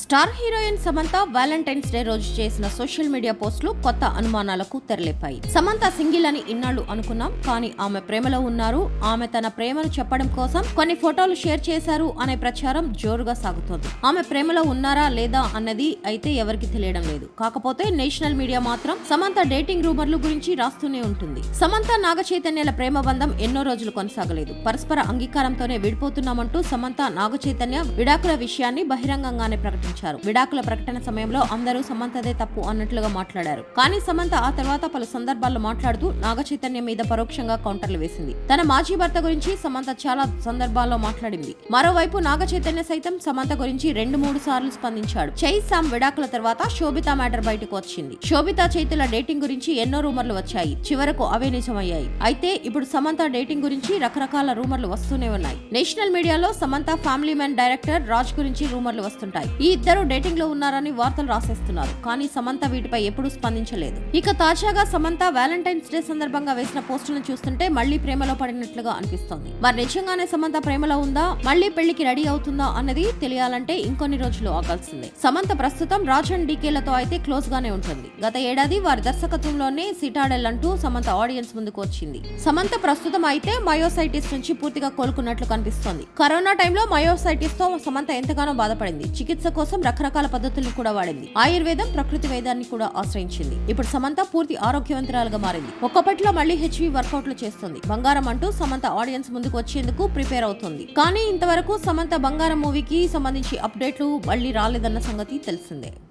Star heroine Samantha Valentine's day రోజు చేసిన social media పోస్టులు కొత్త అనుమానాలకు తెరలేపాయి. సమంత సింగిల్ అని ఇన్నాళ్లు అనుకున్నాం, కానీ ఆమె ప్రేమలో ఉన్నారు. ఆమె తన ప్రేమను చెప్పడం కోసం కొన్ని ఫోటోలు షేర్ చేశారు అనే ప్రచారం జోరుగా సాగుతోంది. ఆమె ప్రేమలో ఉన్నారా లేదా అన్నది అయితే ఎవరికి తెలియడం లేదు. కాకపోతే నేషనల్ మీడియా మాత్రం సమంత డేటింగ్ రూమర్లు గురించి రాస్తూనే ఉంటుంది. సమంత నాగ చైతన్యల ప్రేమ బంధం ఎన్నో రోజులు కొనసాగలేదు. పరస్పర అంగీకారంతోనే విడిపోతున్నామంటూ సమంత నాగ చైతన్య విడాకుల విషయాన్ని బహిరంగంగానే ప్రకటించారు. విడాకుల ప్రకటన సమయంలో అందరూ సమంతదే తప్పు అన్నట్లుగా మాట్లాడారు. కానీ సమంత ఆ తర్వాత పలు సందర్భాల్లో మాట్లాడుతూ నాగ చైతన్య మీద పరోక్షంగా కౌంటర్లు వేసింది. తన మాజీ భర్త గురించి సమంత చాలా సందర్భాల్లో మాట్లాడింది. మరోవైపు నాగ చైతన్య సైతం సమంత గురించి 2-3 సార్లు స్పందించాడు. చై సామ్ విడాకుల తర్వాత శోభితా మ్యాటర్ బయటకు వచ్చింది. శోభితా చైతుల డేటింగ్ గురించి ఎన్నో రూమర్లు వచ్చాయి. చివరకు అవే నిజమయ్యాయి. అయితే ఇప్పుడు సమంత డేటింగ్ గురించి రకరకాల రూమర్లు వస్తూనే ఉన్నాయి. నేషనల్ మీడియాలో Samantha family man director Raj గురించి రూమర్లు వస్తుంటాయి. ఈ ఇద్దరు డేటింగ్ లో ఉన్నారని వార్తలు రాసేస్తున్నారు. కానీ సమంత వీటిపై ఎప్పుడూ స్పందించలేదు. ఇక తాజాగా సమంత వ్యాలంటైన్స్ డే సందర్భంగా వేసిన పోస్టులను చూస్తుంటే మళ్లీ ప్రేమలో పడినట్లుగా అనిపిస్తోంది. మరి నిజంగానే సమంత ప్రేమలో ఉందా, మళ్లీ పెళ్లికి రెడీ అవుతుందా అన్నది తెలియాలంటే ఇంకొన్ని రోజులు ఆగాల్సిందే. సమంత ప్రస్తుతం రాజ్ అండ్ డీకేలతో అయితే క్లోజ్ గానే ఉంటుంది. గత ఏడాది వారి దర్శకత్వంలోనే సిటాడెల్ అంటూ సమంత ఆడియన్స్ ముందుకు వచ్చింది. సమంత ప్రస్తుతం అయితే మయోసైటిస్ నుంచి పూర్తిగా కోలుకున్నట్లు కనిపిస్తోంది. కరోనా టైంలో మయోసైటిస్ తో సమంత ఎంతగానో బాధపడింది. చికిత్స కోసం రకరకాల పద్ధతులను కూడా వాడింది. ఆయుర్వేదం, ప్రకృతి వైద్యాన్ని కూడా ఆశ్రయించింది. ఇప్పుడు సమంత పూర్తి ఆరోగ్యవంతురాలుగా మారింది. ఒక్కపట్లో మళ్లీ హెచ్వి వర్కౌట్లు చేస్తుంది. బంగారం అంటూ సమంత ఆడియన్స్ ముందుకు వచ్చేందుకు ప్రిపేర్ అవుతుంది. కానీ ఇంతవరకు సమంత బంగారం మూవీకి సంబంధించి అప్డేట్లు మళ్లీ రాలేదన్న సంగతి తెలిసిందే.